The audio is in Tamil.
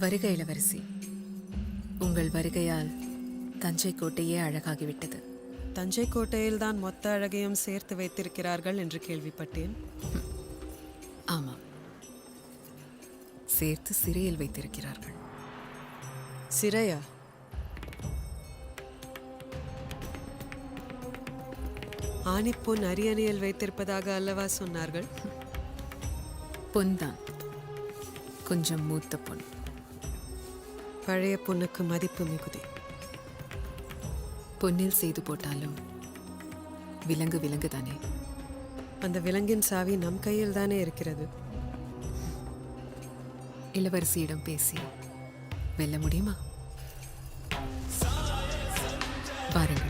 வருக இளவரசி. உங்கள் வருகையால் தஞ்சை கோட்டையே அழகாகிவிட்டது. தஞ்சை கோட்டையில்தான் மொத்த அழகையும் சேர்த்து வைத்திருக்கிறார்கள் என்று கேள்விப்பட்டேன். ஆமாம், சேர்த்து சிறையில் வைத்திருக்கிறார்கள். சிறையா? ஆணிப்பொன் அரியணையில் வைத்திருப்பதாக அல்லவா சொன்னார்கள்? பொன்தான், கொஞ்சம் மூத்த பொன். பழைய பொண்ணுக்கு மதிப்பு மிகுதி. பொன்னில் செய்து போட்டாலும் விலங்கு விலங்கு தானே. அந்த விலங்கின் சாவி நம் கையில் தானே இருக்கிறது. இளவரசியிடம் பேசி வெல்ல முடியுமா? பாருங்கள்.